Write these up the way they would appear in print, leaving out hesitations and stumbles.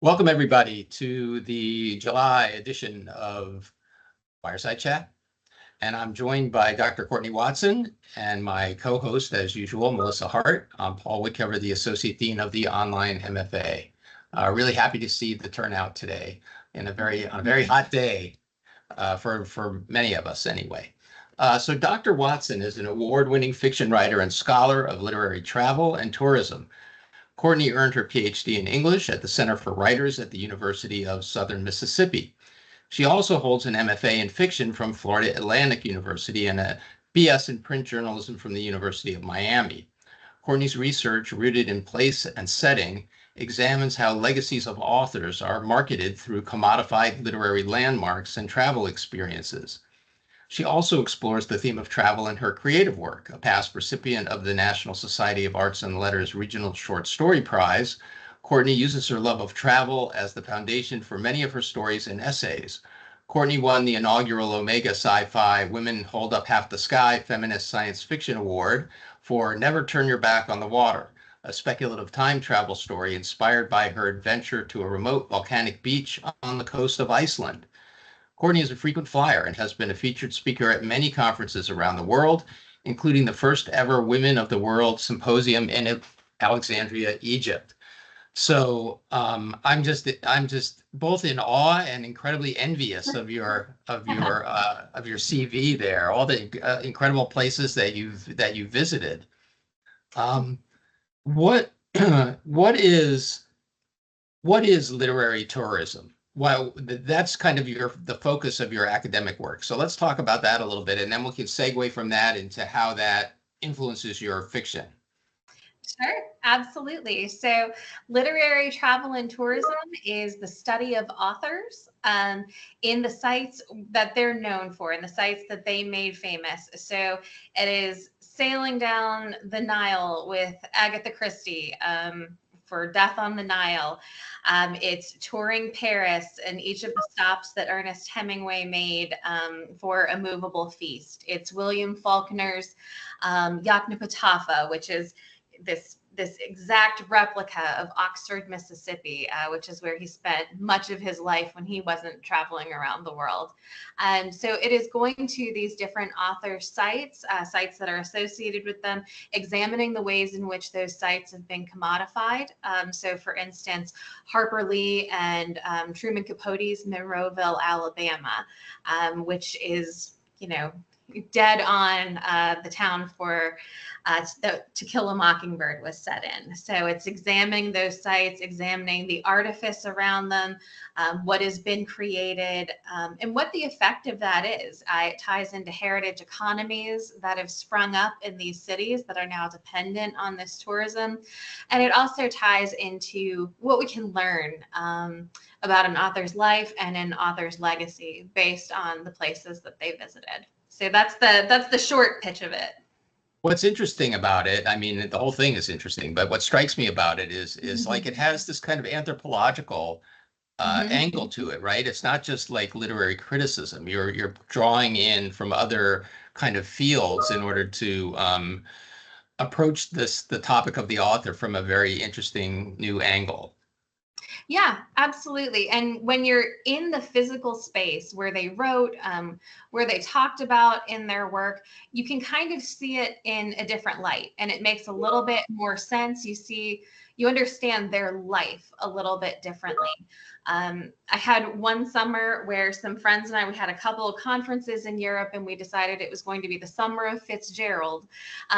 Welcome, everybody, to the July edition of Wireside Chat. And I'm joined by Dr. Courtney Watson and my co-host, as usual, Melissa Hart. I'm Paul Woodcover, the Associate Dean of the Online MFA. Really happy to see the turnout today on a very hot day for many of us anyway. So Dr. Watson is an award-winning fiction writer and scholar of literary travel and tourism. Courtney earned her PhD in English at the Center for Writers at the University of Southern Mississippi. She also holds an MFA in fiction from Florida Atlantic University and a BS in print journalism from the University of Miami. Courtney's research, rooted in place and setting, examines how legacies of authors are marketed through commodified literary landmarks and travel experiences. She also explores the theme of travel in her creative work. A past recipient of the National Society of Arts and Letters Regional Short Story Prize, Courtney uses her love of travel as the foundation for many of her stories and essays. Courtney won the inaugural Omega Sci-Fi Women Hold Up Half the Sky Feminist Science Fiction Award for Never Turn Your Back on the Water, a speculative time travel story inspired by her adventure to a remote volcanic beach on the coast of Iceland. Courtney is a frequent flyer and has been a featured speaker at many conferences around the world, including the first ever Women of the World Symposium in Alexandria, Egypt. So I'm just both in awe and incredibly envious of your CV there, all the incredible places that you've visited. What what is literary tourism? Well, that's kind of the focus of your academic work. So let's talk about that a little bit, and then we can segue from that into how that influences your fiction. Sure, absolutely. So literary travel and tourism is the study of authors in the sites that they're known for, in the sites that they made famous. So it is sailing down the Nile with Agatha Christie, for Death on the Nile. It's touring Paris and each of the stops that Ernest Hemingway made for A Movable Feast. It's William Faulkner's Yoknapatawpha, which is this exact replica of Oxford, Mississippi, which is where he spent much of his life when he wasn't traveling around the world. So it is going to these different author sites, sites that are associated with them, examining the ways in which those sites have been commodified. So for instance, Harper Lee and Truman Capote's Monroeville, Alabama, which is, dead on the town for To Kill a Mockingbird was set in. So it's examining those sites, examining the artifice around them, what has been created, and what the effect of that is. It ties into heritage economies that have sprung up in these cities that are now dependent on this tourism. And it also ties into what we can learn about an author's life and an author's legacy based on the places that they visited. So that's the short pitch of it. What's interesting about it, I mean, the whole thing is interesting, but what strikes me about it is like it has this kind of anthropological angle to it, right? It's not just like literary criticism. You're drawing in from other kind of fields in order to approach the topic of the author from a very interesting new angle. Yeah, absolutely. And when you're in the physical space where they wrote, where they talked about in their work, you can kind of see it in a different light, and it makes a little bit more sense. You understand their life a little bit differently. I had one summer where some friends and I, we had a couple of conferences in Europe, and we decided it was going to be the summer of Fitzgerald.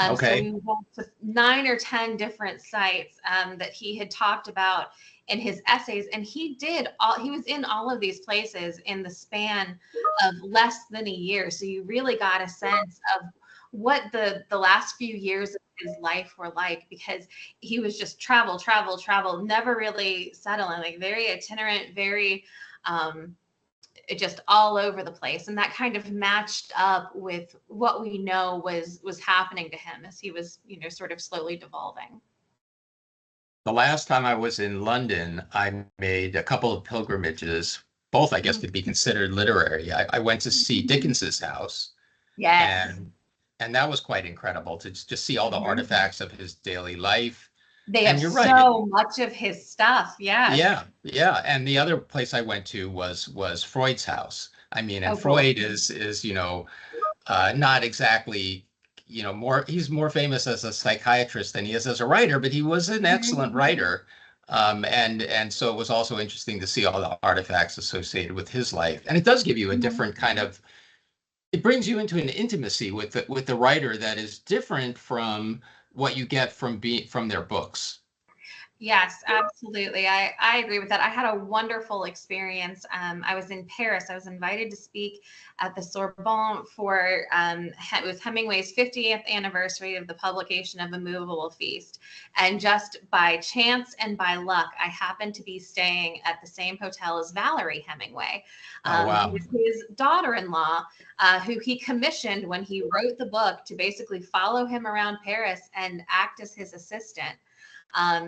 Okay. So we went to 9 or 10 different sites that he had talked about in his essays, and he was in all of these places in the span of less than a year. So you really got a sense of what the last few years of his life were like, because he was just travel, never really settling, like very itinerant, very just all over the place. And that kind of matched up with what we know was happening to him as he was, sort of slowly devolving. The last time I was in London, I made a couple of pilgrimages, both I guess could be considered literary. I went to see Dickens's house. Yes. And that was quite incredible to just see all the artifacts of his daily life. They And have you're right. so much of his stuff. Yes. Yeah, yeah. And the other place I went to was Freud's house. I mean, and Oh, cool. Freud is not exactly, more, he's more famous as a psychiatrist than he is as a writer, but he was an excellent Mhm. writer. And so it was also interesting to see all the artifacts associated with his life. And it does give you a Mhm. different kind of, it brings you into an intimacy with the writer that is different from what you get from their books. Yes, absolutely. I agree with that. I had a wonderful experience. I was in Paris. I was invited to speak at the Sorbonne for it was Hemingway's 50th anniversary of the publication of A Movable Feast. And just by chance and by luck, I happened to be staying at the same hotel as Valerie Hemingway, Oh, who wow. was his daughter-in-law, who he commissioned when he wrote the book to basically follow him around Paris and act as his assistant.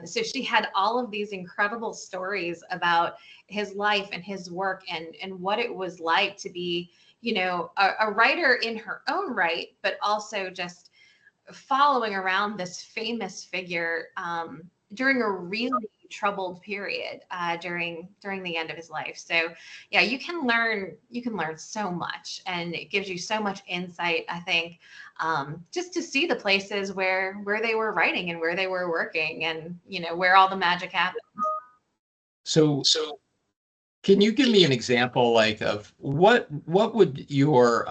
So she had all of these incredible stories about his life and his work and what it was like to be, a writer in her own right, but also just following around this famous figure during a really troubled period during the end of his life. So yeah, you can learn so much, and it gives you so much insight, I think, just to see the places where they were writing and where they were working, and where all the magic happened. So can you give me an example, like, of what would your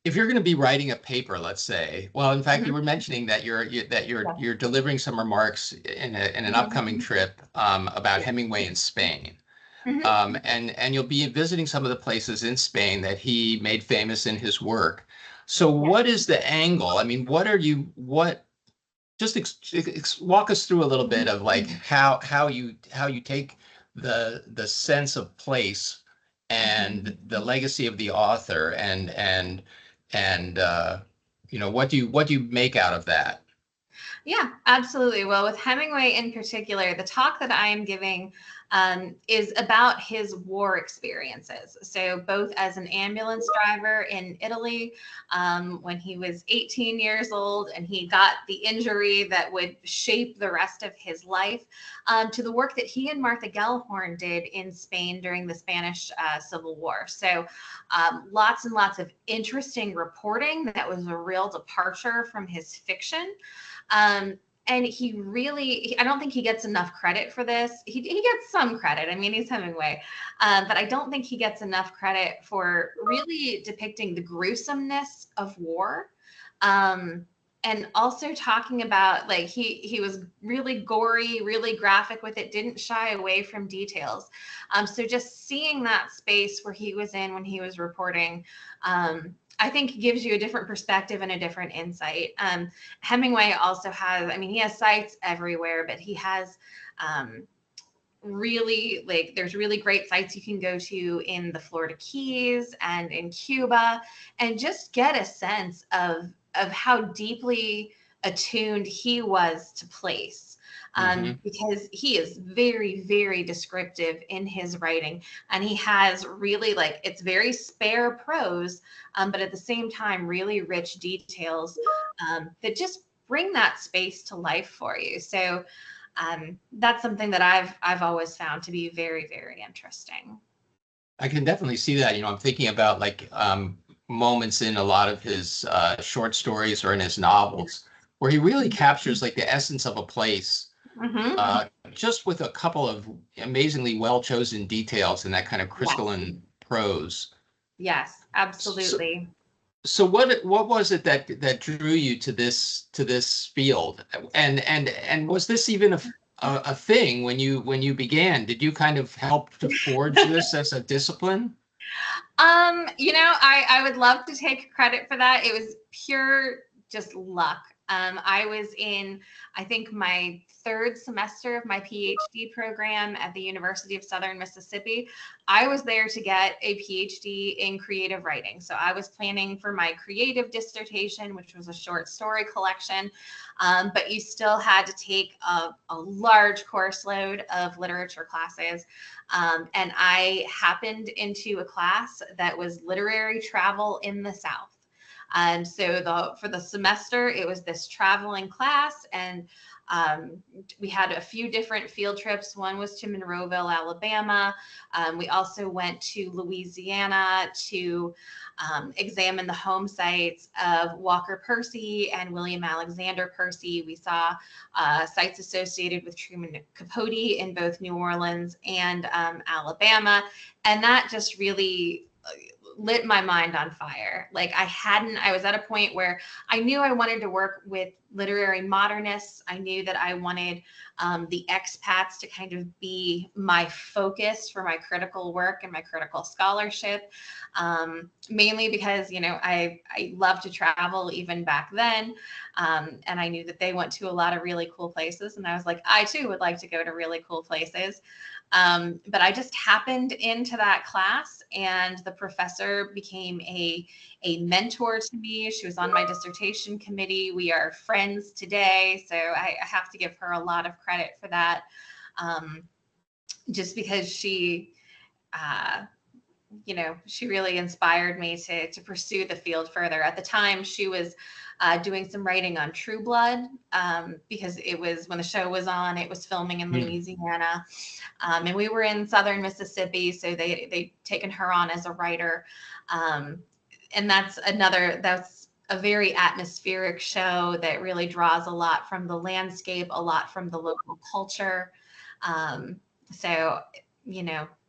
if you're going to be writing a paper, let's say, well, in fact, you Mhm. were mentioning that you're Yeah. you're delivering some remarks in an upcoming Mhm. trip about Hemingway in Spain, Mhm. and you'll be visiting some of the places in Spain that he made famous in his work. So, Yeah. what is the angle? I mean, what? Just walk us through a little bit of, like, how you take the sense of place Mhm. and the legacy of the author, and what do you make out of that? Yeah, absolutely. Well, with Hemingway in particular, the talk that I am giving is about his war experiences. So, both as an ambulance driver in Italy when he was 18 years old and he got the injury that would shape the rest of his life, to the work that he and Martha Gellhorn did in Spain during the Spanish Civil War. So, lots and lots of interesting reporting that was a real departure from his fiction. Um, and I don't think he gets enough credit for this. He gets some credit. I mean, he's Hemingway. But I don't think he gets enough credit for really depicting the gruesomeness of war. Um, and also talking about, like, he was really gory, really graphic with it, didn't shy away from details. So just seeing that space where he was in when he was reporting, I think gives you a different perspective and a different insight. Hemingway also has, I mean, he has sites everywhere, but he has um, really, like, there's really great sites you can go to in the Florida Keys and in Cuba, and just get a sense of how deeply attuned he was to place. Hmm. Because he is very, very descriptive in his writing, and he has really, like, it's very spare prose, but at the same time, really rich details that just bring that space to life for you. So that's something that I've always found to be very, very interesting. I can definitely see that. I'm thinking about, like, moments in a lot of his short stories or in his novels where he really captures, like, the essence of a place, Mm-hmm. just with a couple of amazingly well chosen details in that kind of Yes. crystalline prose. Yes, So, absolutely. so what was it that drew you to this field? And was this even a thing when you began? Did you kind of help to forge this as a discipline? I would love to take credit for that. It was pure just luck. I was in, I think, my third semester of my PhD program at the University of Southern Mississippi. I was there to get a PhD in creative writing. So I was planning for my creative dissertation, which was a short story collection. But you still had to take a large course load of literature classes. And I happened into a class that was literary travel in the South. So for the semester, it was this traveling class, and we had a few different field trips. One was to Monroeville, Alabama. We also went to Louisiana to examine the home sites of Walker Percy and William Alexander Percy. We saw sites associated with Truman Capote in both New Orleans and Alabama. And that just really lit my mind on fire. Like I was at a point where I knew I wanted to work with literary modernists. I knew that I wanted the expats to kind of be my focus for my critical work and my critical scholarship, mainly because, I love to travel even back then. And I knew that they went to a lot of really cool places. And I was like, I too would like to go to really cool places. But I just happened into that class, and the professor became a mentor to me. She was on my dissertation committee. We are friends today. So I have to give her a lot of credit for that. Just because she really inspired me to pursue the field further. At the time, she was doing some writing on True Blood, because it was when the show was on, it was filming in Louisiana, and we were in southern Mississippi, so they'd taken her on as a writer, and that's a very atmospheric show that really draws a lot from the landscape, a lot from the local culture. So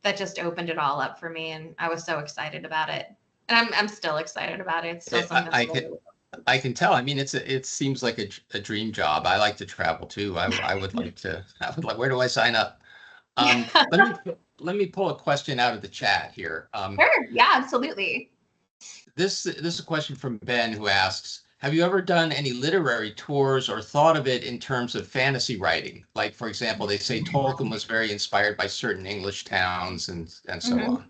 that just opened it all up for me, and I was so excited about it, and I'm still excited about it. It's still something. I can tell. I mean, it seems like a dream job. I like to travel too. I would like to. Where do I sign up? Let me pull a question out of the chat here. Sure. Yeah, absolutely. This is a question from Ben, who asks, have you ever done any literary tours or thought of it in terms of fantasy writing? Like, for example, they say Tolkien was very inspired by certain English towns and so on.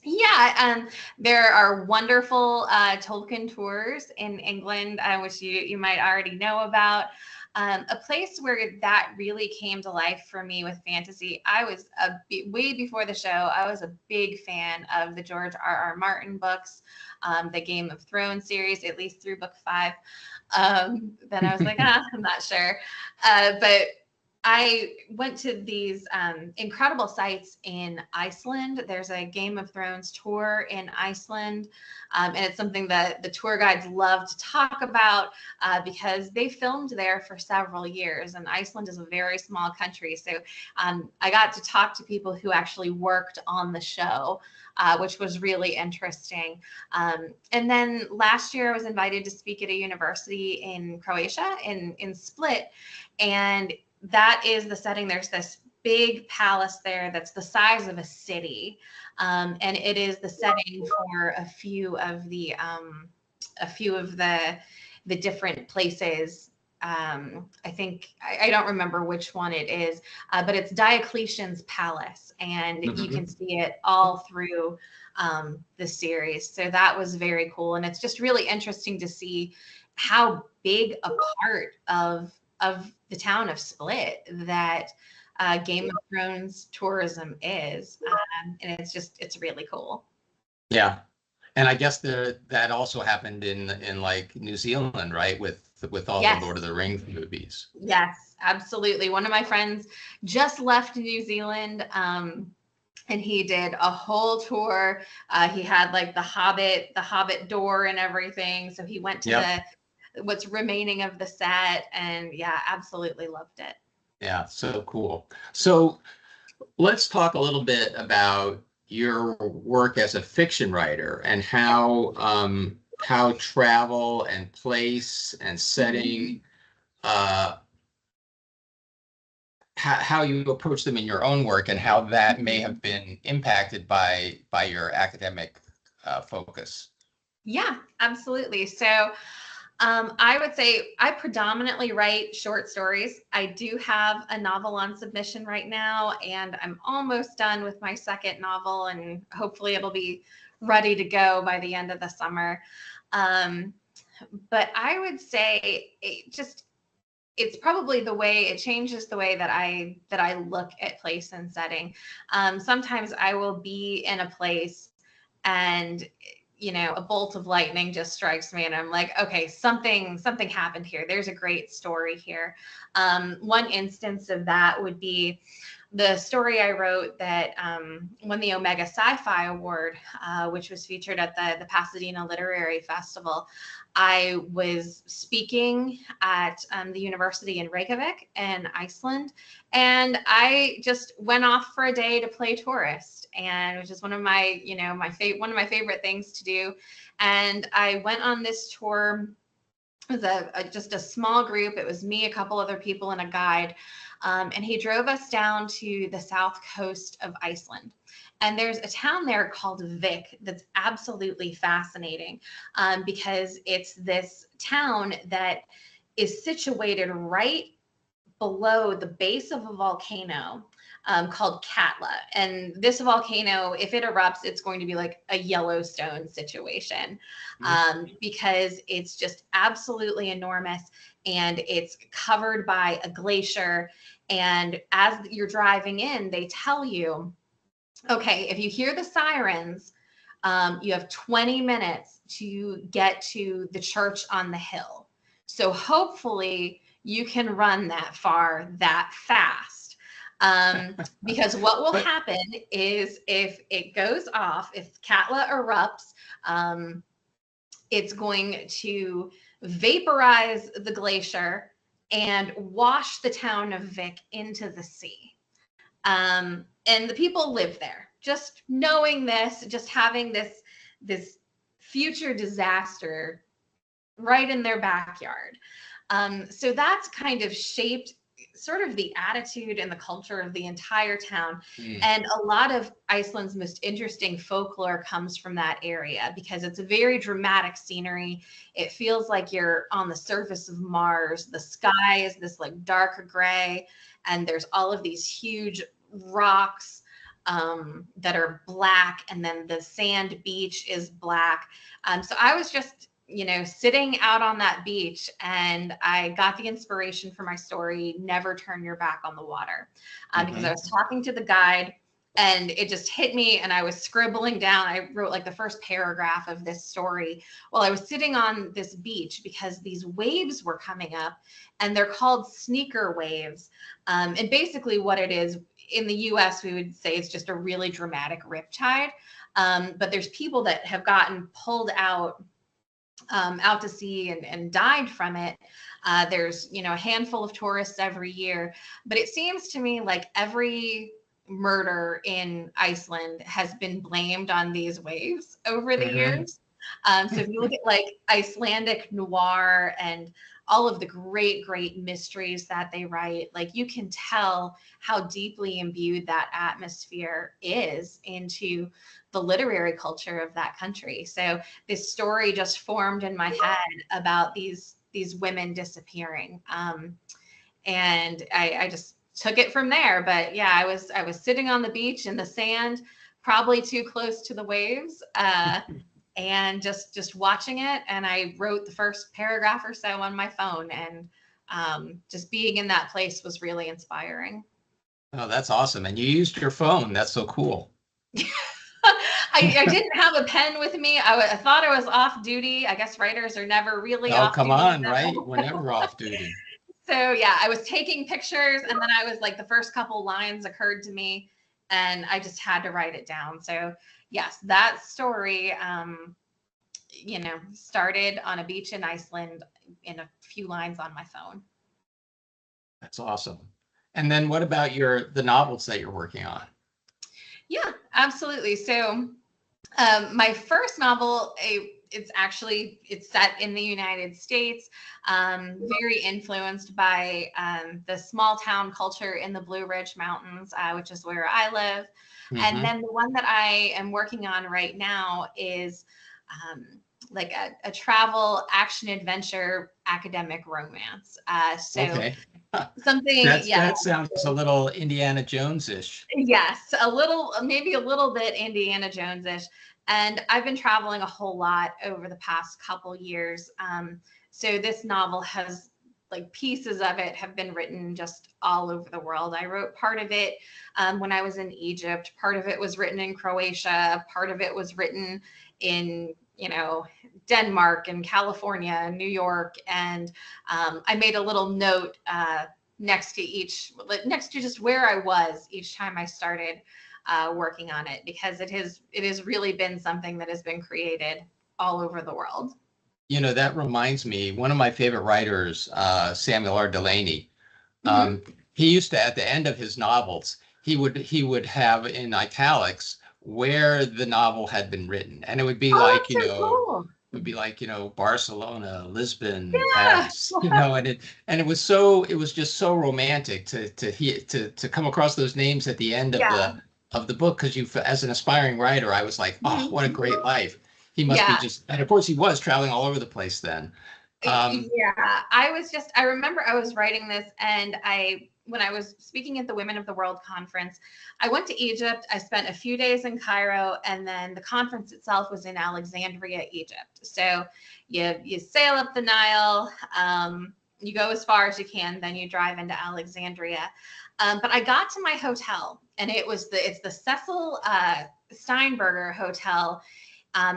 Yeah, there are wonderful Tolkien tours in England, which you might already know about. A place where that really came to life for me with fantasy, I was way before the show, I was a big fan of the George R.R. Martin books, the Game of Thrones series, at least through book 5. Then I was like, I'm not sure. But I went to these incredible sites in Iceland. There's a Game of Thrones tour in Iceland, and it's something that the tour guides love to talk about because they filmed there for several years, and Iceland is a very small country. So I got to talk to people who actually worked on the show, which was really interesting. And then last year I was invited to speak at a university in Croatia, in Split, and that is the setting. There's this big palace there that's the size of a city, and it is the setting for a few of the different places. I think I don't remember which one it is, but it's Diocletian's palace, and you can see it all through the series. So that was very cool, and it's just really interesting to see how big a part of the town of Split that Game of Thrones tourism is, and it's really cool. Yeah, and I guess that also happened in like New Zealand, right? With all the Lord of the Rings movies. Yes, absolutely. One of my friends just left New Zealand, and he did a whole tour. He had like the Hobbit door and everything. So he went to what's remaining of the set, and absolutely loved it. Yeah, so cool. So let's talk a little bit about your work as a fiction writer and how travel and place and setting, how you approach them in your own work, and how that may have been impacted by your academic focus. Yeah, absolutely. So I would say I predominantly write short stories. I do have a novel on submission right now, and I'm almost done with my second novel, and hopefully it'll be ready to go by the end of the summer. But I would say it's probably the way it changes the way that I look at place and setting. Sometimes I will be in a place and a bolt of lightning just strikes me, and I'm like, okay, something happened here. There's a great story here. One instance of that would be the story I wrote that won the Omega Sci-Fi Award, which was featured at the Pasadena Literary Festival. I was speaking at the university in Reykjavik in Iceland, and I just went off for a day to play tourist, and which is one of my, one of my favorite things to do. And I went on this tour. It was just a small group. It was me, a couple other people, and a guide. And he drove us down to the south coast of Iceland. And there's a town there called Vik that's absolutely fascinating because it's this town that is situated right below the base of a volcano called Katla. And this volcano, if it erupts, it's going to be like a Yellowstone situation because it's just absolutely enormous, and it's covered by a glacier. And as you're driving in, they tell you, okay, if you hear the sirens, you have 20 minutes to get to the church on the hill. So hopefully you can run that far that fast. Because what will happen is if it goes off, if Katla erupts, it's going to vaporize the glacier and wash the town of Vik into the sea. And the people live there. Just knowing this, just having this future disaster right in their backyard. So that's kind of shaped sort of the attitude and the culture of the entire town. And a lot of Iceland's most interesting folklore comes from that area because it's a very dramatic scenery. It feels like you're on the surface of Mars. The sky is this like dark gray, and there's all of these huge rocks that are black, and then the sand beach is black. So I was just sitting out on that beach, and I got the inspiration for my story, Never Turn Your Back on the Water, because I was talking to the guide, and it just hit me, and I was scribbling down. I wrote like the first paragraph of this story while I was sitting on this beach because these waves were coming up, and they're called sneaker waves. And basically what it is, in the US, we would say it's just a really dramatic riptide. But there's people that have gotten pulled out to sea and died from it. There's, a handful of tourists every year, but it seems to me like every murder in Iceland has been blamed on these waves over the years. So if you look at like Icelandic noir and all of the great mysteries that they write, like you can tell how deeply imbued that atmosphere is into the literary culture of that country. So this story just formed in my head about these women disappearing. And I just took it from there. But yeah, I was sitting on the beach in the sand, probably too close to the waves, and just watching it. And I wrote the first paragraph or so on my phone, and just being in that place was really inspiring. Oh, that's awesome. And you used your phone. That's so cool. I didn't have a pen with me. I thought I was off duty. I guess writers are never really off duty. Oh, come on, right? We're never off duty. So yeah, I was taking pictures, and then I was like, the first couple lines occurred to me, and I just had to write it down. So yes, that story, started on a beach in Iceland in a few lines on my phone. That's awesome. And then what about the novels that you're working on? Yeah, absolutely. So my first novel, it's set in the United States, very influenced by the small town culture in the Blue Ridge Mountains, which is where I live. And then the one that I am working on right now is like a travel action adventure academic romance. Okay. Something, that sounds a little Indiana Jones-ish. Yes, maybe a little bit Indiana Jones-ish. And I've been traveling a whole lot over the past couple years. So this novel has, like, pieces of it have been written just all over the world. I wrote part of it when I was in Egypt. Part of it was written in Croatia. Part of it was written in, Denmark and California and New York. And I made a little note next to just where I was each time I started working on it, because it has really been something that has been created all over the world. That reminds me, one of my favorite writers, Samuel R. Delany, he used to, at the end of his novels, he would have in italics where the novel had been written. And it would be like, cool. it would be like, Barcelona, Lisbon, Yeah. Paris, and it was just so romantic to come across those names at the end of the book. Cause as an aspiring writer, I was like, oh, what a great life. He must be and of course he was traveling all over the place then. I remember I was writing this, and when I was speaking at the Women of the World conference, I went to Egypt. I spent a few days in Cairo, and then the conference itself was in Alexandria, Egypt. So you sail up the Nile, you go as far as you can, then you drive into Alexandria. But I got to my hotel, and it's the Cecil Steinberger Hotel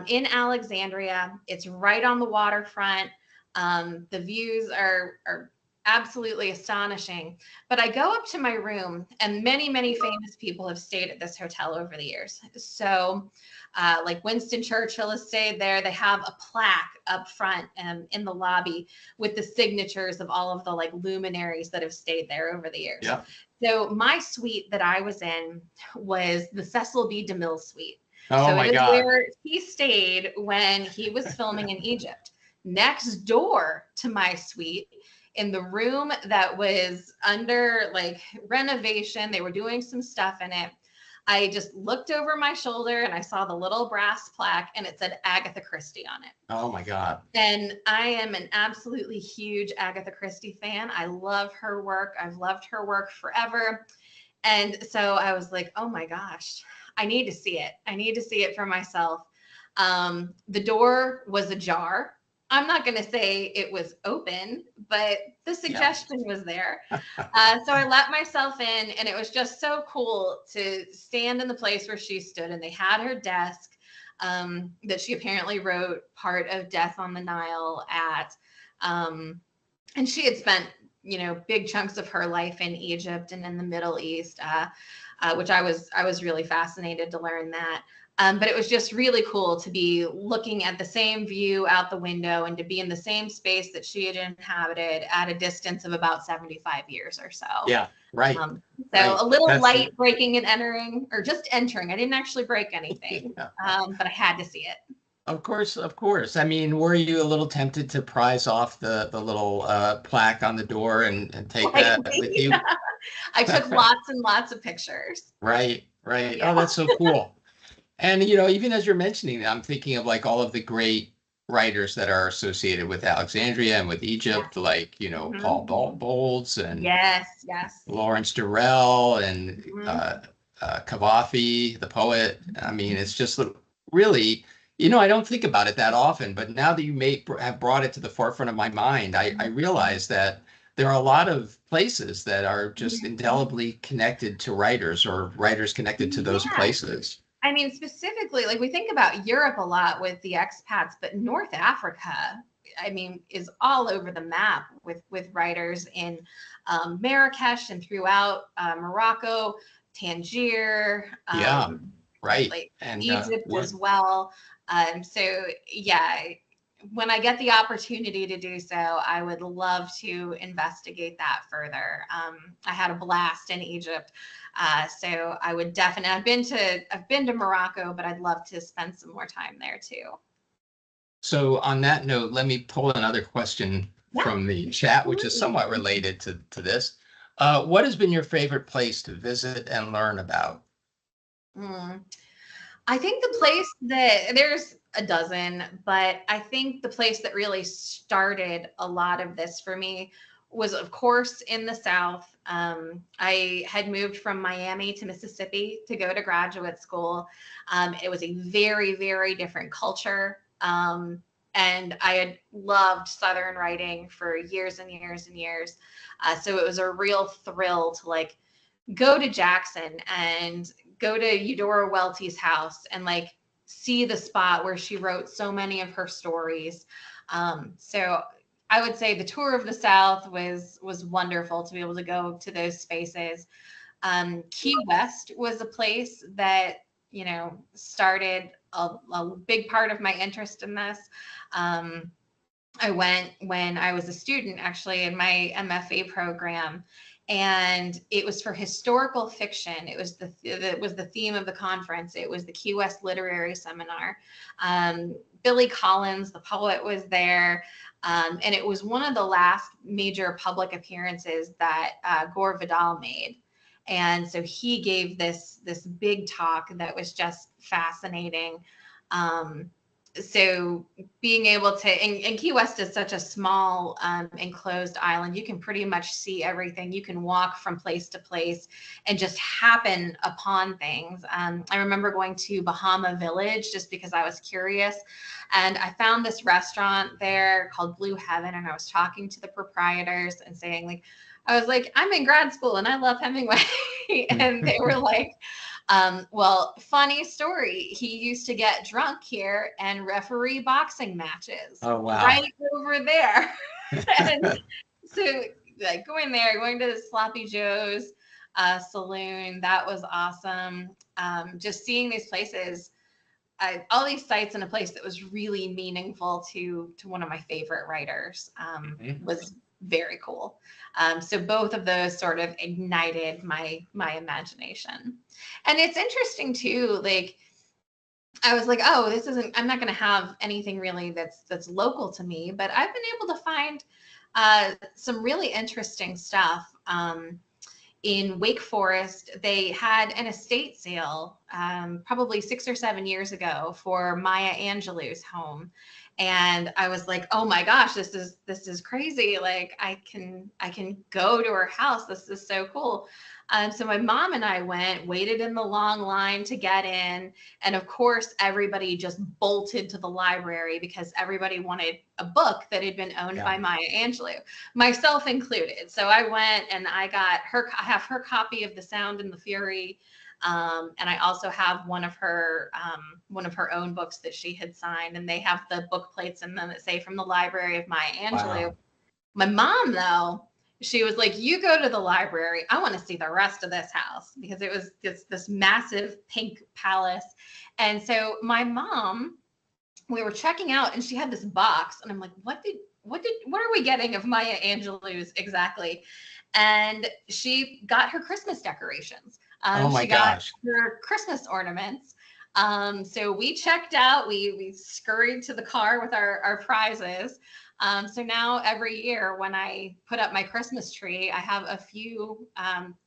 in Alexandria. It's right on the waterfront. The views are absolutely astonishing. But I go up to my room, and many, many famous people have stayed at this hotel over the years. So like Winston Churchill has stayed there. They have a plaque up front in the lobby with the signatures of all of the like luminaries that have stayed there over the years. Yeah. So my suite that I was in was the Cecil B. DeMille suite. Oh, so my it is God. where he stayed when he was filming in Egypt. Next door to my suite, in the room that was under like renovation, they were doing some stuff in it. I just looked over my shoulder and I saw the little brass plaque, and it said Agatha Christie on it. Oh my God. And I am an absolutely huge Agatha Christie fan. I love her work. I've loved her work forever. And so I was like, oh my gosh, I need to see it. I need to see it for myself. The door was ajar. I'm not going to say it was open, but the suggestion was there. So I let myself in, and it was just so cool to stand in the place where she stood. And they had her desk that she apparently wrote part of Death on the Nile at. And she had spent, big chunks of her life in Egypt and in the Middle East, which I was really fascinated to learn that. But it was just really cool to be looking at the same view out the window and to be in the same space that she had inhabited at a distance of about 75 years or so. Yeah, right. So a little light breaking and entering, or just entering. I didn't actually break anything, but I had to see it. Of course. I mean, were you a little tempted to prize off the little plaque on the door and take that with you? I took lots and lots of pictures. Right. Yeah. Oh, that's so cool. And, even as you're mentioning, I'm thinking of like all of the great writers that are associated with Alexandria and with Egypt, like, Paul Bowles and yes, Lawrence Durrell and Cavafy, the poet. I mean, it's just really, I don't think about it that often, but now that you have brought it to the forefront of my mind, I realize that there are a lot of places that are just indelibly connected to writers, or writers connected to those places. I mean, specifically, like we think about Europe a lot with the expats, but North Africa, I mean, is all over the map with writers in Marrakesh and throughout Morocco, Tangier, right, like and Egypt as well. So yeah, when I get the opportunity to do so, I would love to investigate that further. I had a blast in Egypt. So I would definitely, I've been to Morocco, but I'd love to spend some more time there too. So on that note, let me pull another question from the chat, which is somewhat related to this. What has been your favorite place to visit and learn about? I think the place there's a dozen, but I think the place that really started a lot of this for me was, of course, in the South. I had moved from Miami to Mississippi to go to graduate school. It was a very, very different culture. And I had loved Southern writing for years and years and years. So it was a real thrill to go to Jackson and go to Eudora Welty's house and see the spot where she wrote so many of her stories. So I would say the tour of the South was wonderful to be able to go to those spaces. Key West was a place that, started a big part of my interest in this. I went when I was a student, actually, in my MFA program, and it was for historical fiction. It was the theme of the conference. It was the Key West Literary Seminar. Billy Collins, the poet, was there, and it was one of the last major public appearances that Gore Vidal made. And so he gave this big talk that was just fascinating. So being able to, and Key West is such a small enclosed island, you can pretty much see everything. You can walk from place to place and just happen upon things. I remember going to Bahama Village just because I was curious, and I found this restaurant there called Blue Heaven, and I was talking to the proprietors and saying, like, I was like, I'm in grad school and I love Hemingway. And they were like, well, funny story. He used to get drunk here and referee boxing matches. Oh, wow. Right over there. And so, like, going to Sloppy Joe's saloon, that was awesome. Just seeing these places, all these sites in a place that was really meaningful to one of my favorite writers was very cool. So both of those sort of ignited my imagination. And it's interesting too, like, I was like, oh, I'm not going to have anything really that's local to me, but I've been able to find some really interesting stuff. In Wake Forest, they had an estate sale probably 6 or 7 years ago for Maya Angelou's home. And I was like, oh my gosh, this is crazy. Like, I can go to her house. This is so cool. So my mom and I waited in the long line to get in. And of course, everybody just bolted to the library because everybody wanted a book that had been owned by Maya Angelou, myself included. So I went and I have her copy of The Sound and the Fury. And I also have one of her own books that she had signed, and they have the book plates in them that say "From the Library of Maya Angelou." Wow. My mom, though, she was like, "You go to the library. I want to see the rest of this house," because it was this massive pink palace. And so my mom, we were checking out, and she had this box, and I'm like, "What are we getting of Maya Angelou's exactly?" And she got her Christmas decorations. Oh my she got gosh. her Christmas ornaments. So we checked out, we scurried to the car with our prizes. So now every year when I put up my Christmas tree, I have a few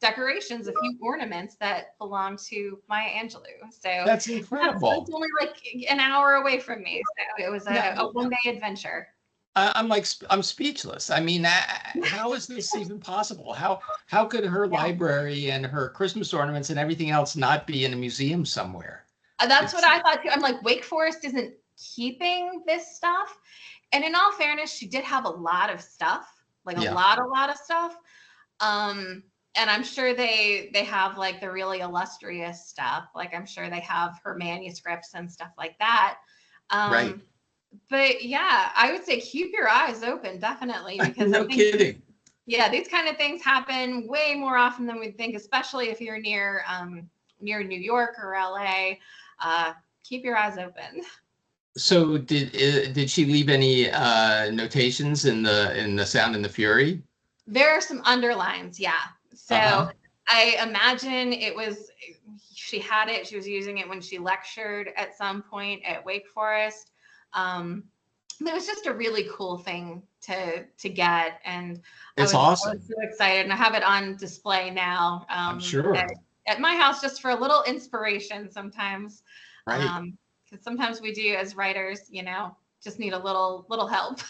decorations, a few ornaments that belong to Maya Angelou. So that's incredible. It's only like an hour away from me. So it was a one-day adventure. I'm speechless. I mean, how is this even possible? How could her library and her Christmas ornaments and everything else not be in a museum somewhere? That's what I thought too. I'm like, Wake Forest isn't keeping this stuff. And in all fairness, she did have a lot of stuff, like a lot of stuff. And I'm sure they have like the really illustrious stuff. Like, I'm sure they have her manuscripts and stuff like that. Right. But yeah, I would say keep your eyes open, definitely, because no kidding. Yeah, these kind of things happen way more often than we think, especially if you're near New York or LA. Keep your eyes open. So did she leave any notations in the Sound and the Fury? There are some underlines, yeah. So I imagine she was using it when she lectured at some point at Wake Forest. It was just a really cool thing to get, and it's awesome. I was so excited, and I have it on display now. I'm sure at my house, just for a little inspiration sometimes. Right. Because sometimes we do as writers, just need a little help.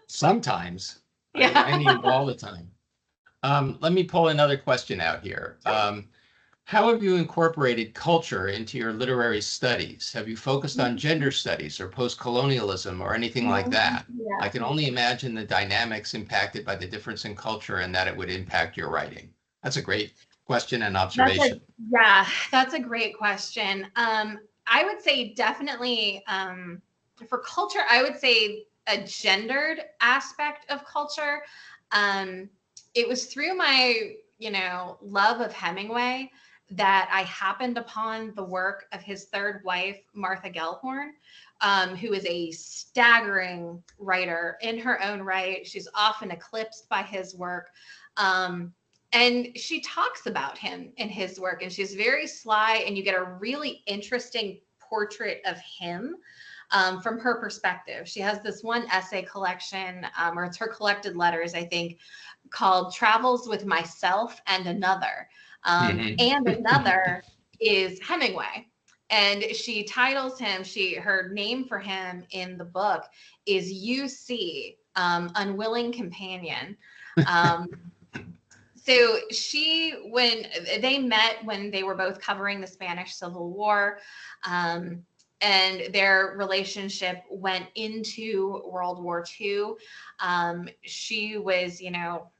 Sometimes. Yeah. I need it all the time. Let me pull another question out here. How have you incorporated culture into your literary studies? Have you focused on gender studies or post-colonialism or anything like that? Yeah. I can only imagine the dynamics impacted by the difference in culture and that it would impact your writing. That's a great question and observation. That's a great question. I would say definitely for culture, I would say a gendered aspect of culture. Um, it was through my, love of Hemingway that I happened upon the work of his third wife, Martha Gellhorn, who is a staggering writer in her own right. She's often eclipsed by his work. And she talks about him in his work, and she's very sly, and you get a really interesting portrait of him from her perspective. She has this one essay collection, or it's her collected letters, I think, called Travels with Myself and Another. And Another is Hemingway. And she titles him, her name for him in the book is UC, Unwilling Companion. So when they met, when they were both covering the Spanish Civil War, and their relationship went into World War II. She was,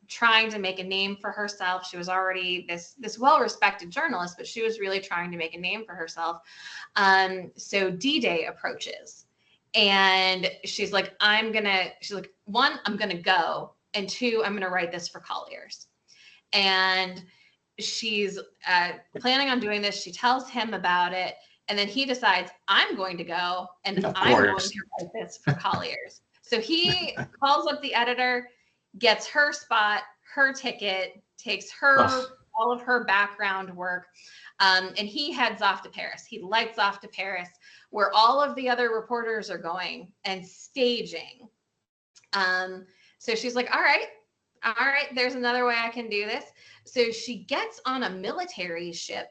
trying to make a name for herself. She was already this well-respected journalist, but she was really trying to make a name for herself. So D-Day approaches, and she's like, one, I'm gonna go, and two, I'm gonna write this for Collier's. And she's planning on doing this. She tells him about it. And then he decides, I'm going to go and I'm going to write this for Collier's. So he calls up the editor, gets her spot, her ticket, takes all of her background work, and he heads off to Paris. He lights off to Paris, where all of the other reporters are going and staging. So she's like, all right, there's another way I can do this. So she gets on a military ship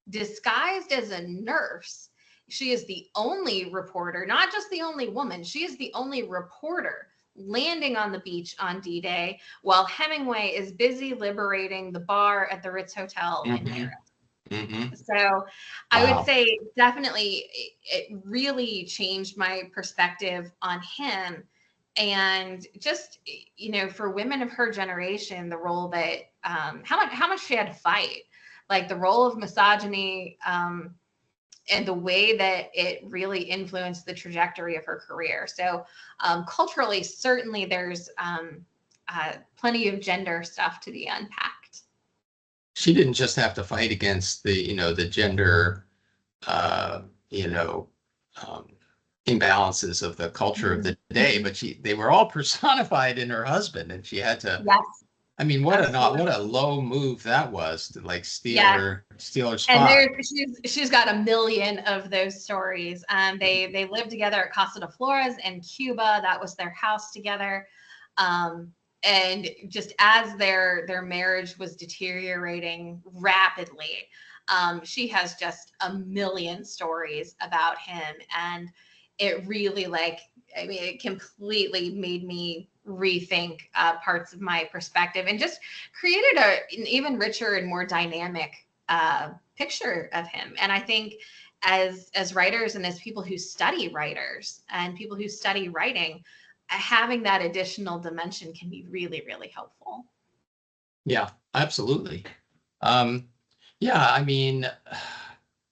disguised as a nurse. She is the only reporter, not just the only woman, she is the only reporter landing on the beach on D-Day while Hemingway is busy liberating the bar at the Ritz Hotel in Paris. So I would say definitely it really changed my perspective on him. And just, for women of her generation, the role that how much she had to fight, like the role of misogyny, and the way that it really influenced the trajectory of her career. So culturally, certainly there's plenty of gender stuff to be unpacked. She didn't just have to fight against the, the gender, imbalances of the culture of the day, but they were all personified in her husband, and she had to. Yes. I mean, what a low move that was to like steal her spot. And she's got a million of those stories. They lived together at Casa de Flores in Cuba. That was their house together. And just as their marriage was deteriorating rapidly, she has just a million stories about him. And it really it completely made me rethink parts of my perspective and just created an even richer and more dynamic picture of him. And I think as writers and as people who study writers and people who study writing, having that additional dimension can be really, really helpful. Yeah, absolutely. Yeah, I mean,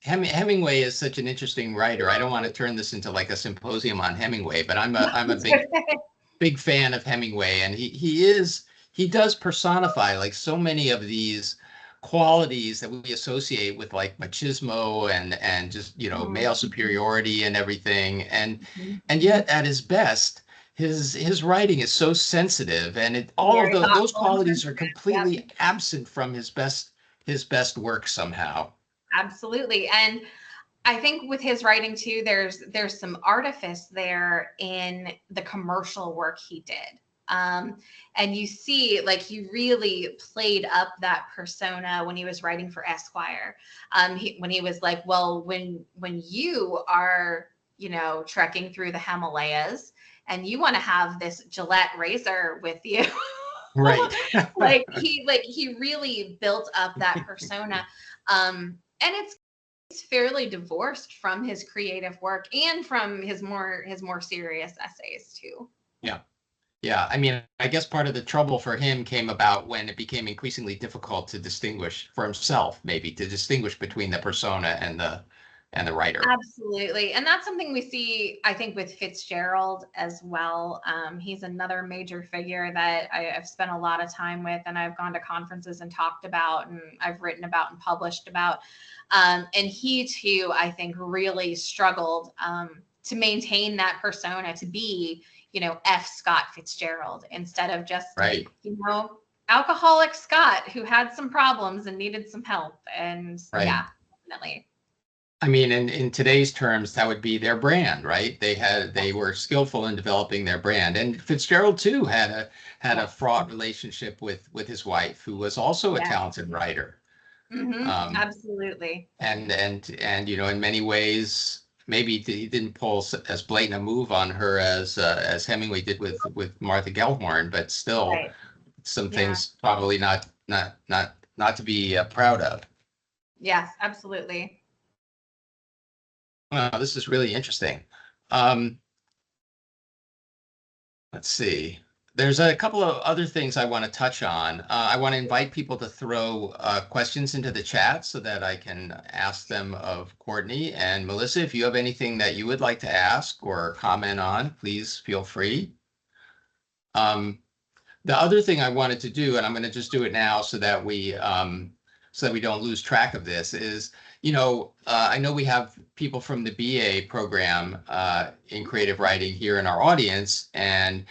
Hemingway is such an interesting writer. I don't want to turn this into like a symposium on Hemingway, but I'm a big fan of Hemingway, and he does personify like so many of these qualities that we associate with like machismo and just male superiority and everything, and yet at his best, his writing is so sensitive, and all of those qualities are completely absent from his best work somehow. Absolutely. And I think with his writing too, there's some artifice there in the commercial work he did. And you see, like, he really played up that persona when he was writing for Esquire. When he was like, well, when you are, trekking through the Himalayas and you want to have this Gillette razor with you, right? he really built up that persona. And it's fairly divorced from his creative work and from his more serious essays too. Yeah. I mean, I guess part of the trouble for him came about when it became increasingly difficult to distinguish for himself, maybe to distinguish between the persona and and the writer. Absolutely. And that's something we see, I think, with Fitzgerald as well. He's another major figure that I've spent a lot of time with, and I've gone to conferences and talked about, and I've written about and published about. And he too, I think, really struggled to maintain that persona, to be, F. Scott Fitzgerald, instead of just, Right. Alcoholic Scott who had some problems and needed some help. And Right. yeah, definitely. I mean, in today's terms, that would be their brand, right? They were skillful in developing their brand. And Fitzgerald too had a fraught relationship with his wife, who was also a talented writer. Absolutely. And in many ways, maybe he didn't pull as blatant a move on her as Hemingway did with Martha Gellhorn, but still some things probably not to be proud of. Yes, absolutely. Well, this is really interesting. Let's see. There's a couple of other things I want to touch on. I want to invite people to throw questions into the chat so that I can ask them of Courtney. And Melissa, if you have anything that you would like to ask or comment on, please feel free. The other thing I wanted to do, and I'm going to just do it now so that we don't lose track of this, is I know we have people from the BA program in creative writing here in our audience, and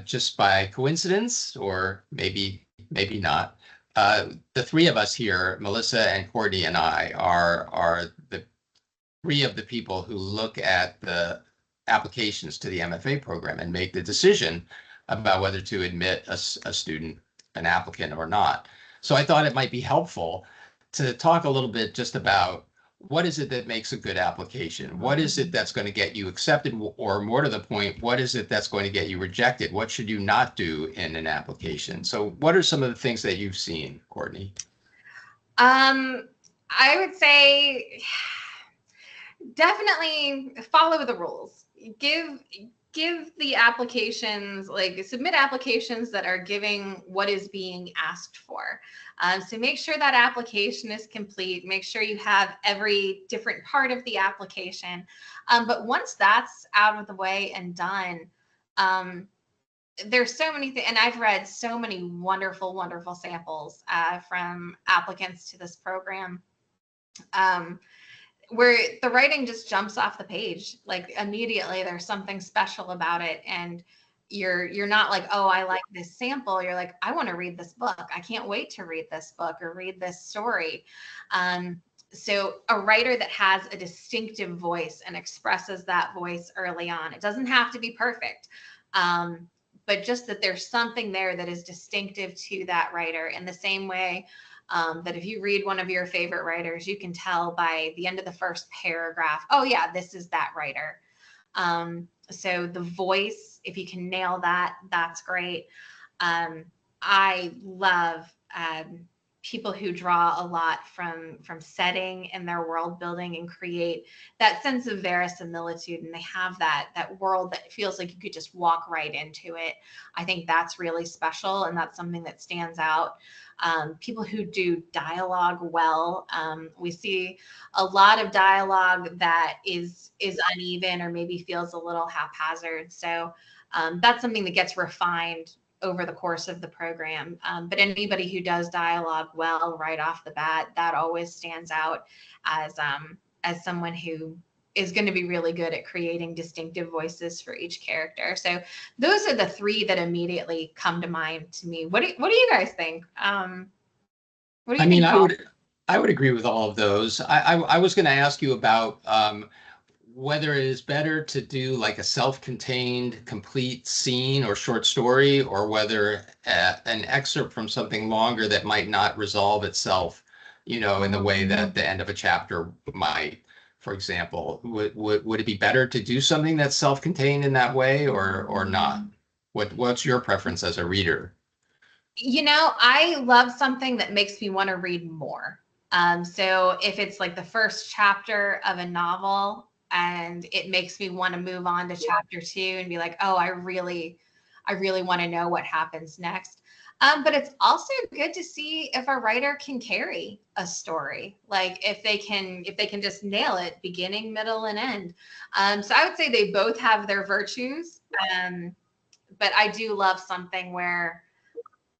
just by coincidence, or maybe not, the three of us here, Melissa and Courtney and I, are the three of the people who look at the applications to the MFA program and make the decision about whether to admit a student, an applicant, or not. So I thought it might be helpful to talk a little bit just about what is it that makes a good application? What is it that's going to get you accepted? Or more to the point, what is it that's going to get you rejected? What should you not do in an application? So what are some of the things that you've seen, Courtney? I would say definitely follow the rules. Give the applications, submit applications that are giving what is being asked for. So make sure that application is complete. Make sure you have every different part of the application. But once that's out of the way and done, there's so many things, and I've read so many wonderful, wonderful samples from applicants to this program. Where the writing just jumps off the page, immediately there's something special about it, and you're not like, oh, I like this sample. You're like, I want to read this book. I can't wait to read this book or read this story. So a writer that has a distinctive voice and expresses that voice early on, it doesn't have to be perfect, but just that there's something there that is distinctive to that writer, in the same way that if you read one of your favorite writers, you can tell by the end of the first paragraph, oh yeah, this is that writer. So the voice, if you can nail that, that's great. I love people who draw a lot from setting and their world building and create that sense of verisimilitude, and they have that world that feels like you could just walk right into it. I think that's really special, and that's something that stands out. People who do dialogue well, we see a lot of dialogue that is uneven or maybe feels a little haphazard. So that's something that gets refined over the course of the program. But anybody who does dialogue well right off the bat, that always stands out as someone who is going to be really good at creating distinctive voices for each character. So those are the three that immediately come to mind to me. What do you guys think? What do you think? I would agree with all of those. I was going to ask you about whether it is better to do like a self-contained complete scene or short story, or whether an excerpt from something longer that might not resolve itself, in the way that the end of a chapter might. For example, would it be better to do something that's self-contained in that way, or not? What's your preference as a reader? I love something that makes me want to read more. So if it's like the first chapter of a novel and it makes me want to move on to chapter 2 and be like, oh, I really want to know what happens next. But it's also good to see if a writer can carry a story, like if they can just nail it, beginning, middle, and end. So I would say they both have their virtues. But I do love something where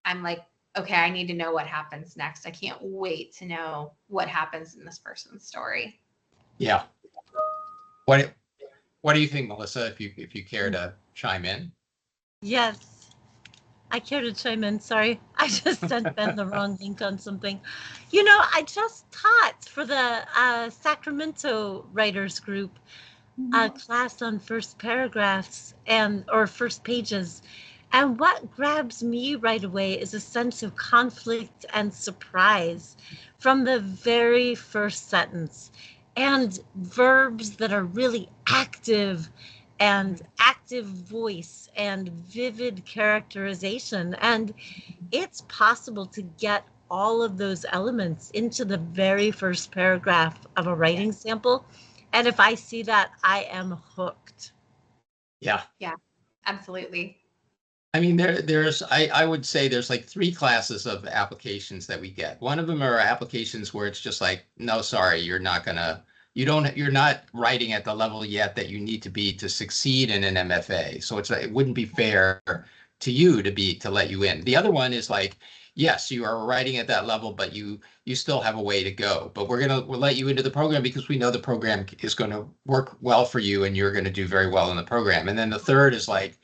I'm like, okay, I need to know what happens next. I can't wait to know what happens in this person's story. Yeah. What do you think, Melissa, if you care to chime in? Yes, I care to chime in. Sorry, I just sent Ben the wrong link on something. You know, I just taught for the Sacramento Writers Group a class on first paragraphs or first pages. And what grabs me right away is a sense of conflict and surprise from the very first sentence, and verbs that are really active and active voice and vivid characterization. And it's possible to get all of those elements into the very first paragraph of a writing sample. And if I see that, I am hooked. Yeah. Yeah, absolutely. I mean, I would say there's like three classes of applications that we get. One of them are applications where it's just like, no, sorry, you're not writing at the level yet that you need to be to succeed in an MFA. So it wouldn't be fair to you to let you in. The other one is like, yes, you are writing at that level, but you still have a way to go. But we'll let you into the program because we know the program is going to work well for you and you're going to do very well in the program. And then the third is like,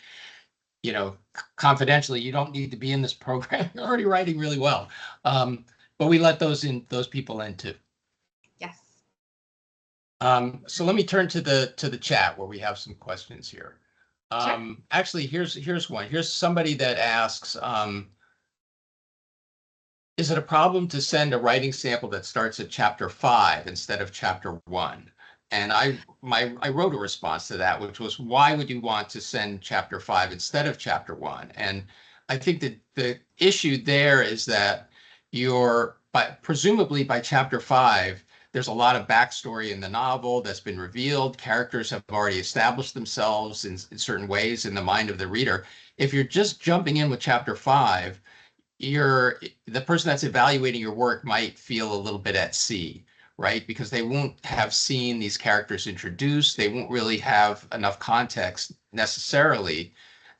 confidentially, you don't need to be in this program. You're already writing really well. But we let those people in too. Yes. So let me turn to the chat where we have some questions here. Sure. Actually, here's one. Here's somebody that asks, is it a problem to send a writing sample that starts at chapter 5 instead of chapter 1? And I wrote a response to that, which was, why would you want to send chapter 5 instead of chapter 1? And I think that the issue there is that presumably by chapter 5, there's a lot of backstory in the novel that's been revealed. Characters have already established themselves in certain ways in the mind of the reader. If you're just jumping in with chapter 5, the person that's evaluating your work might feel a little bit at sea, right? Because they won't have seen these characters introduced. They won't really have enough context necessarily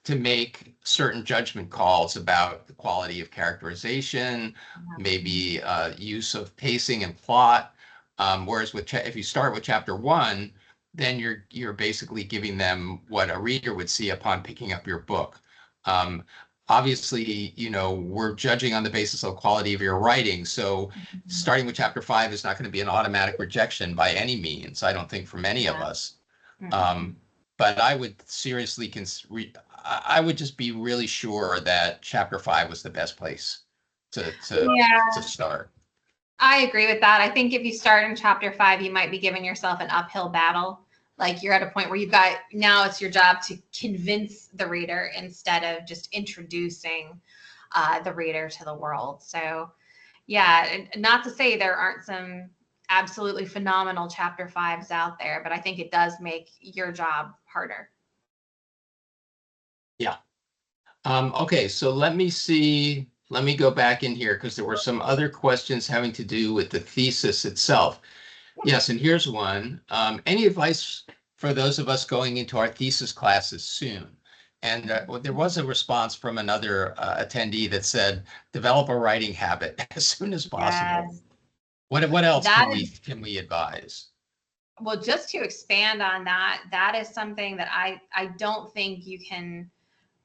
to make certain judgment calls about the quality of characterization, maybe use of pacing and plot. Whereas if you start with chapter 1, then you're basically giving them what a reader would see upon picking up your book. Obviously, we're judging on the basis of quality of your writing. So starting with chapter 5 is not going to be an automatic rejection by any means, I don't think, for many of us. But I would seriously I would just be really sure that chapter 5 was the best place to start. I agree with that. I think if you start in chapter 5, you might be giving yourself an uphill battle. Like you're at a point where now it's your job to convince the reader instead of just introducing the reader to the world. So yeah, not to say there aren't some absolutely phenomenal chapter 5s out there, but I think it does make your job harder. Yeah. Okay, so let me go back in here because there were some other questions having to do with the thesis itself. Yes, and here's one. Any advice for those of us going into our thesis classes soon? And there was a response from another attendee that said, develop a writing habit as soon as possible. Yes. What else can we advise? Well, just to expand on that is something that I don't think you can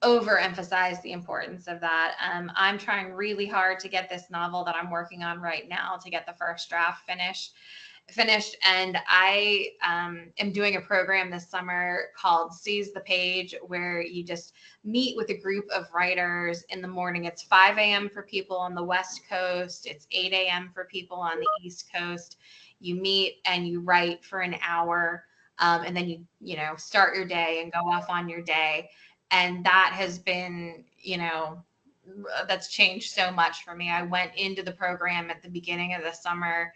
overemphasize the importance of that. I'm trying really hard to get this novel that I'm working on right now to get the first draft finished, and I am doing a program this summer called Seize the Page, where you just meet with a group of writers in the morning. It's 5 a.m. for people on the West Coast. It's 8 a.m. for people on the East Coast. You meet and you write for an hour, and then you start your day and go off on your day. And that has been, that's changed so much for me. I went into the program at the beginning of the summer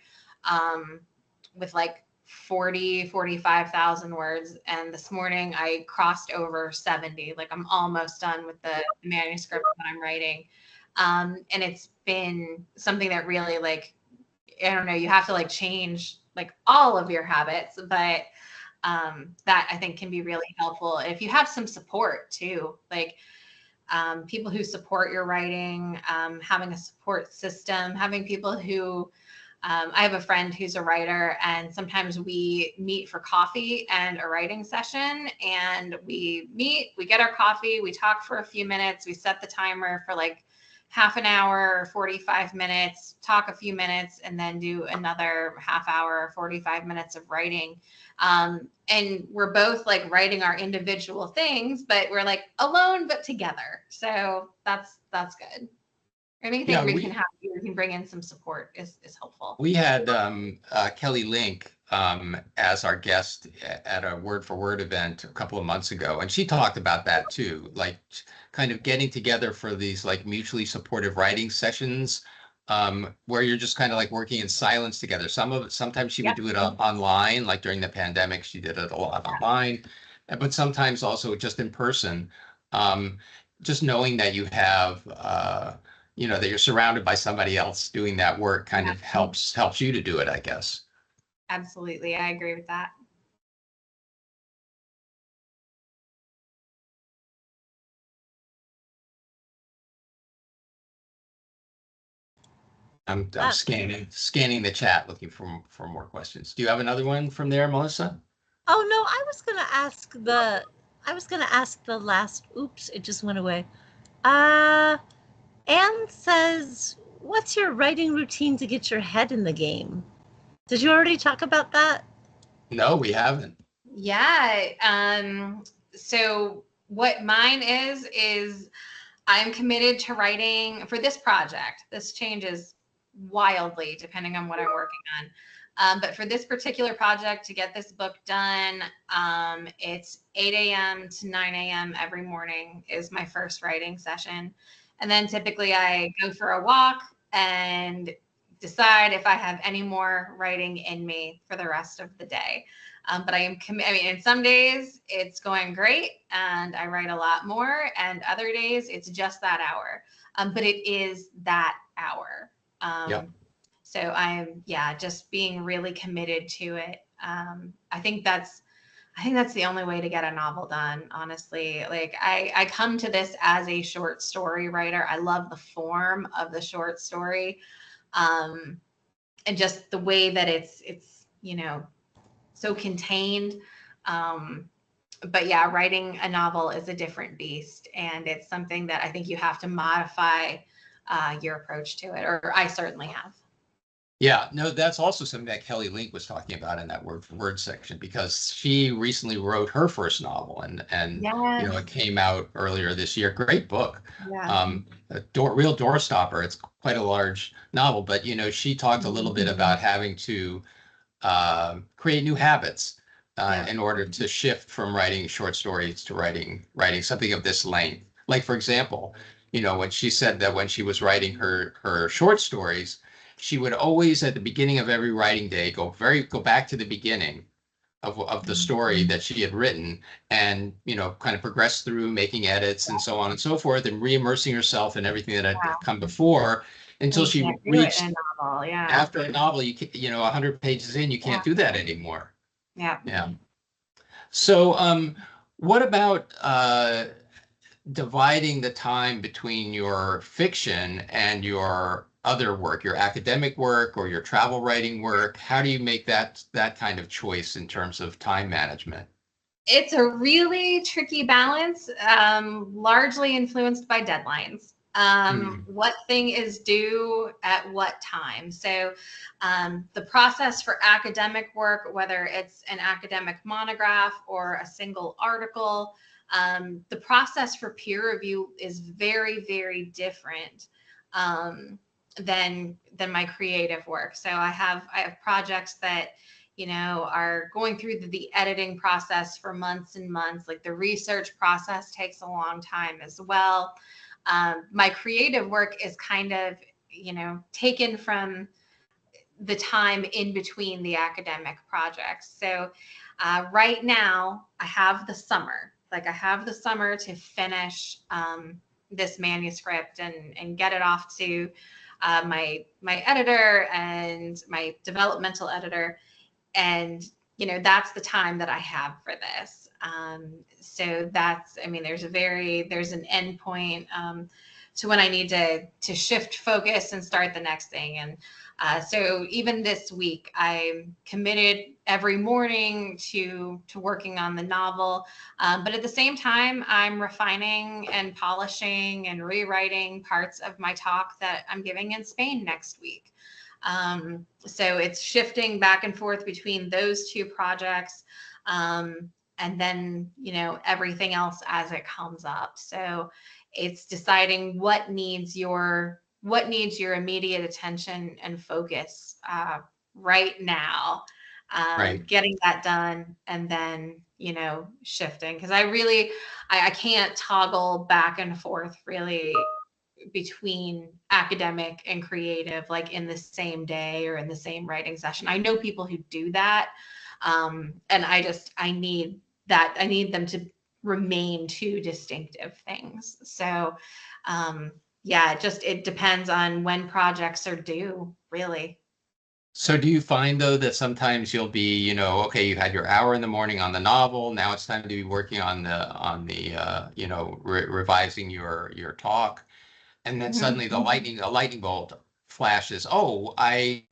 with like 45,000 words. And this morning I crossed over 70. Like I'm almost done with the manuscript that I'm writing. And it's been something that really, like, I don't know, you have to like change like all of your habits, but that I think can be really helpful if you have some support too, like people who support your writing, having a support system, having people who, I have a friend who's a writer, and sometimes we meet for coffee and a writing session, and we meet, we get our coffee, we talk for a few minutes, we set the timer for like half an hour or 45 minutes, talk a few minutes, and then do another half hour or 45 minutes of writing. And we're both like writing our individual things, but we're like alone, but together. So that's good. Anything Yeah, we can have, we can bring in some support is helpful. we had Kelly Link as our guest at a Word for Word event a couple of months ago, and she talked about that too, like kind of getting together for these like mutually supportive writing sessions, where you're just kind of like working in silence together. Sometimes she would do it online, like during the pandemic, she did it a lot online, but sometimes also just in person. Just knowing that you have that you're surrounded by somebody else doing that work kind of helps you to do it, I guess. Absolutely. I agree with that. I'm scanning the chat looking for more questions. Do you have another one from there, Melissa? Oh no, I was gonna ask the last, oops, it just went away. Anne says, what's your writing routine to get your head in the game? Did you already talk about that? No, we haven't. Yeah. So what mine is I'm committed to writing for this project. This changes wildly depending on what I'm working on. But for this particular project, to get this book done, it's 8 a.m. to 9 a.m. every morning is my first writing session. And then typically I go for a walk and decide if I have any more writing in me for the rest of the day. But I mean, in some days it's going great and I write a lot more, and other days it's just that hour. But it is that hour. Yep. So I'm, just being really committed to it. I think that's the only way to get a novel done, honestly. Like I come to this as a short story writer. I love the form of the short story. And just the way that it's so contained. But yeah, writing a novel is a different beast, and it's something that I think you have to modify your approach to it, or I certainly have. Yeah, no, that's also something that Kelly Link was talking about in that Word for Word section, because she recently wrote her first novel, and it came out earlier this year. Great book. Yeah. Real doorstopper. It's quite a large novel, but she talked a little bit about having to create new habits in order to shift from writing short stories to writing something of this length. Like, for example, when she said that when she was writing her short stories, she would always at the beginning of every writing day go back to the beginning of the story that she had written, and kind of progress through making edits and so on and so forth, and re-immersing herself in everything that had come before, until she reached a novel. Yeah. After a novel, 100 pages in, you can't do that anymore. Yeah. So what about dividing the time between your fiction and your other work, your academic work or your travel writing work? How do you make that kind of choice in terms of time management? It's a really tricky balance, largely influenced by deadlines. What thing is due at what time? So the process for academic work, whether it's an academic monograph or a single article, the process for peer review is very, very different than my creative work. So I have projects that are going through the editing process for months and months. Like the research process takes a long time as well. My creative work is kind of, taken from the time in between the academic projects. So right now I have the summer. Like I have the summer to finish this manuscript and get it off to my editor and my developmental editor. And, you know, that's the time that I have for this. So that's, I mean, there's an end point to when I need to shift focus and start the next thing. And so even this week, I'm committed every morning to working on the novel. But at the same time, I'm refining and polishing and rewriting parts of my talk that I'm giving in Spain next week. So it's shifting back and forth between those two projects. And then, you know, everything else as it comes up. So it's deciding what needs your immediate attention and focus right now, Right. getting that done, and then, you know, shifting, because I can't toggle back and forth really between academic and creative like in the same day or in the same writing session. I know people who do that, and I need them to remain two distinctive things. So yeah, it depends on when projects are due, really. So do you find though that sometimes you'll be, you know, okay, you had your hour in the morning on the novel. Now it's time to be working on the you know, revising your talk. And then Mhm. suddenly a lightning bolt flashes. Oh, I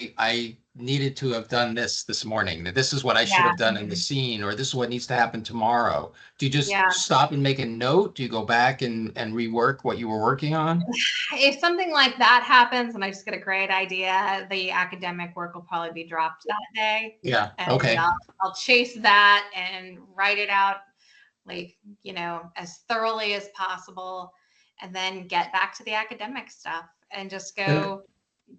needed to have done this morning. This is what I should Yeah. have done in the scene, or this is what needs to happen tomorrow. Do you just Yeah. stop and make a note? Do you go back and rework what you were working on? If something like that happens and I just get a great idea, the academic work will probably be dropped that day. Yeah. And Okay. I'll chase that and write it out, like, you know, as thoroughly as possible, and then get back to the academic stuff and just go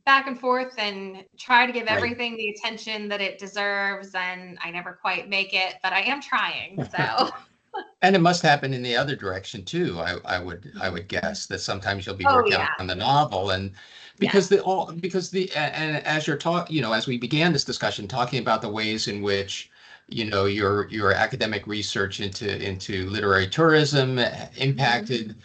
back and forth and try to give Right. everything the attention that it deserves. And I never quite make it, but I am trying. So And it must happen in the other direction too. I would guess that sometimes you'll be oh working yeah. on the novel, and Yes. and as you're talking, you know, as we began this discussion talking about the ways in which, you know, your academic research into literary tourism impacted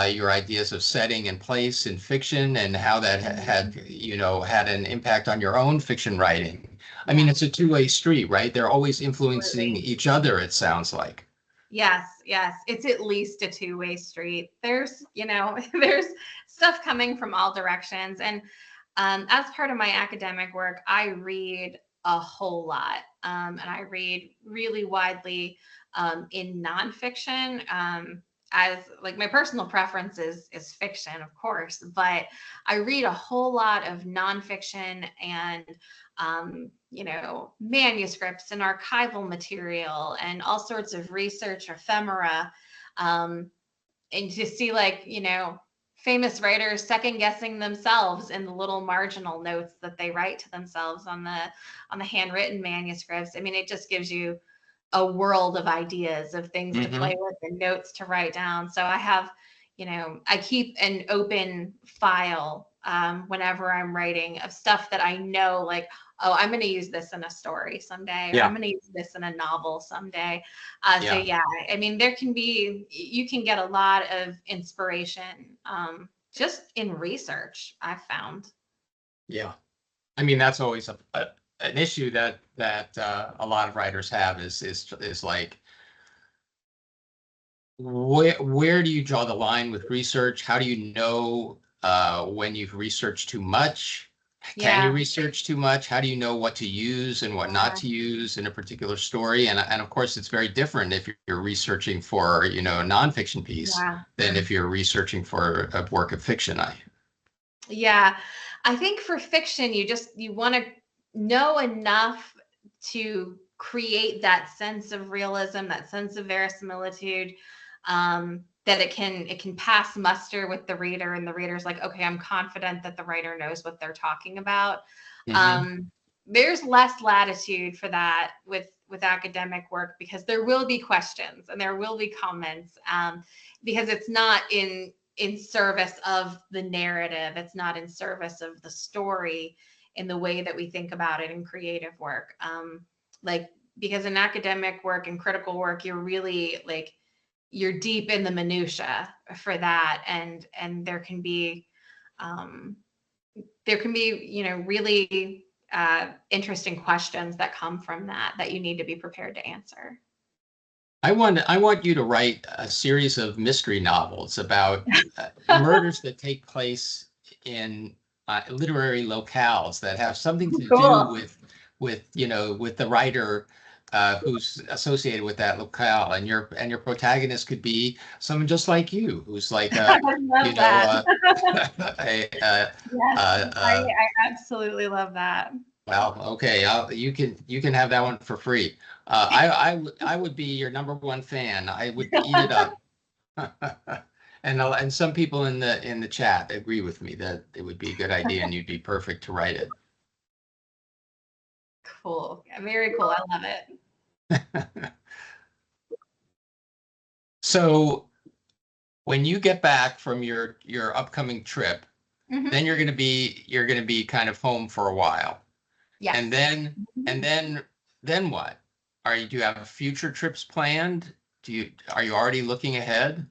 your ideas of setting and place in fiction, and how that had, you know, had an impact on your own fiction writing. I mean, Yeah, it's a two-way street, right? They're always influencing absolutely. each other, it sounds like. Yes, yes. It's at least a two-way street. There's, you know, there's stuff coming from all directions. And as part of my academic work, I read a whole lot. And I read really widely in nonfiction. As like my personal preference is fiction, of course, but I read a whole lot of nonfiction and you know, manuscripts and archival material and all sorts of research ephemera, um, and to see, like, you know, famous writers second guessing themselves in the little marginal notes that they write to themselves on the handwritten manuscripts. I mean, it just gives you a world of ideas of things to Hmm. play with and notes to write down. So I have, you know, I keep an open file whenever I'm writing of stuff that I know, like, oh, I'm going to use this in a story someday, or I'm Yeah. going to use this in a novel someday. So Yeah. yeah, I mean, you can get a lot of inspiration just in research, I've found. Yeah. I mean, that's always an issue that a lot of writers have is like, where do you draw the line with research? How do you know when you've researched too much? Can you Yeah. research too much? How do you know what to use and what not Yeah. to use in a particular story? And of course, it's very different if you're researching for, you know, a nonfiction piece Yeah. than if you're researching for a work of fiction. Yeah. I think for fiction, you want to know enough to create that sense of realism, that sense of verisimilitude, that it can pass muster with the reader, and the reader's like, okay, I'm confident that the writer knows what they're talking about. Hmm. Um, there's less latitude for that with academic work, because there will be questions and there will be comments, because it's not in service of the narrative. It's not in service of the story in the way that we think about it in creative work. Like, because in academic work and critical work, you're really like, you're deep in the minutia for that, and there can be really interesting questions that come from that you need to be prepared to answer. I want you to write a series of mystery novels about murders that take place in literary locales that have something to do with the writer who's associated with that locale, and your protagonist could be someone just like you, who's like I love that. I absolutely love that. Well, okay, you can have that one for free. I would be your #1 fan. I would eat it up. And some people in the chat agree with me that it would be a good idea and you'd be perfect to write it. Cool. Very cool. I love it. So when you get back from your upcoming trip, then you're gonna be kind of home for a while. Yes. And then what? Do you have future trips planned? Are you already looking ahead?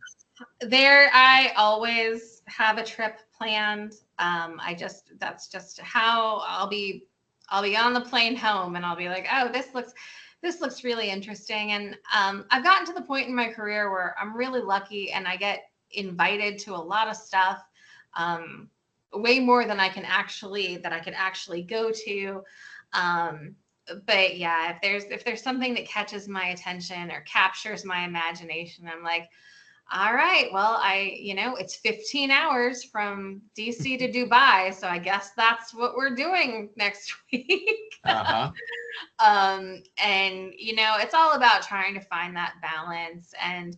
I always have a trip planned. That's just how I'll be on the plane home, and I'll be like, oh, this looks really interesting. And I've gotten to the point in my career where I'm really lucky and I get invited to a lot of stuff, way more than I can actually go to. But yeah, if there's something that catches my attention or captures my imagination, I'm like, all right, well, it's 15 hours from DC to Dubai, so I guess that's what we're doing next week. Uh-huh. And it's all about trying to find that balance. And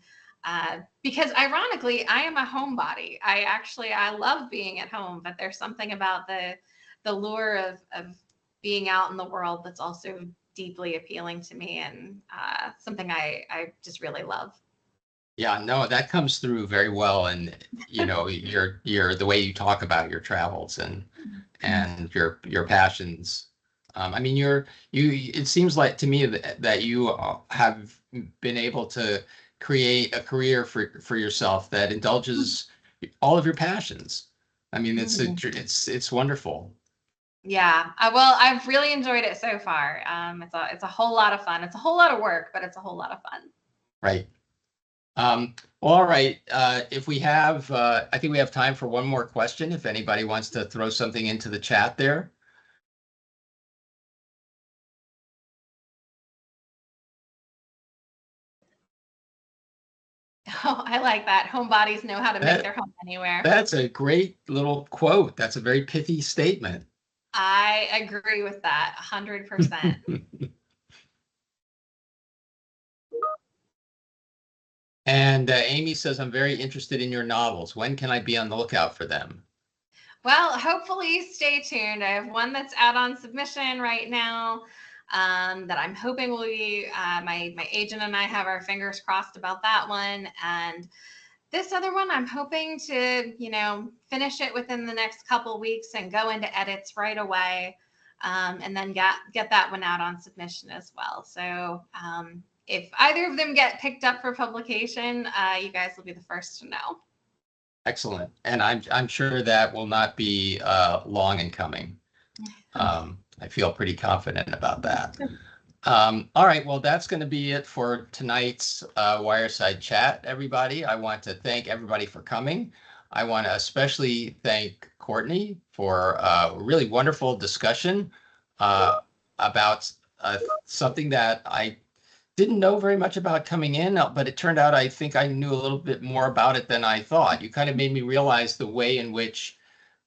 because ironically, I am a homebody. I love being at home, but there's something about the lure of being out in the world that's also deeply appealing to me, and something I just really love. Yeah, no, that comes through very well, and your the way you talk about your travels and your passions. I mean, it seems like to me that you have been able to create a career for yourself that indulges all of your passions. I mean, it's wonderful. Yeah, well, I've really enjoyed it so far. It's a whole lot of fun. It's a whole lot of work, but it's a whole lot of fun. Right. Well, all right. If we have, I think we have time for one more question. If anybody wants to throw something into the chat there. Oh, I like that. Homebodies know how to make their home anywhere. That's a great little quote. That's a very pithy statement. I agree with that 100%. And Amy says, I'm very interested in your novels. When can I be on the lookout for them? Well, hopefully stay tuned. I have one that's out on submission right now, that I'm hoping will be, my agent and I have our fingers crossed about that one. And this other one, I'm hoping to, finish it within the next couple weeks and go into edits right away, and then get that one out on submission as well. So if either of them get picked up for publication, you guys will be the first to know. Excellent. And I'm sure that will not be long in coming. I feel pretty confident about that. All right, well, that's going to be it for tonight's Wireside Chat, everybody. I want to thank everybody for coming. I want to especially thank Courtney for a really wonderful discussion about something that I didn't know very much about coming in, but it turned out I think I knew a little bit more about it than I thought. You kind of made me realize the way in which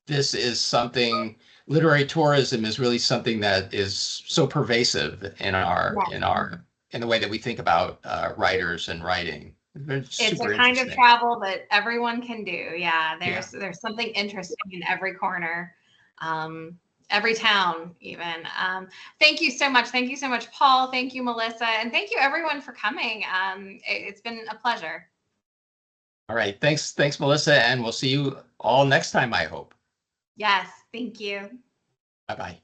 this is something, literary tourism is really something that is so pervasive in the way that we think about writers and writing. It's a kind of travel that everyone can do. Yeah, there's something interesting in every corner. Every town, even. Thank you so much. Thank you so much, Paul. Thank you, Melissa. And thank you, everyone, for coming. It's been a pleasure. All right. Thanks, Melissa. And we'll see you all next time, I hope. Yes. Thank you. Bye-bye.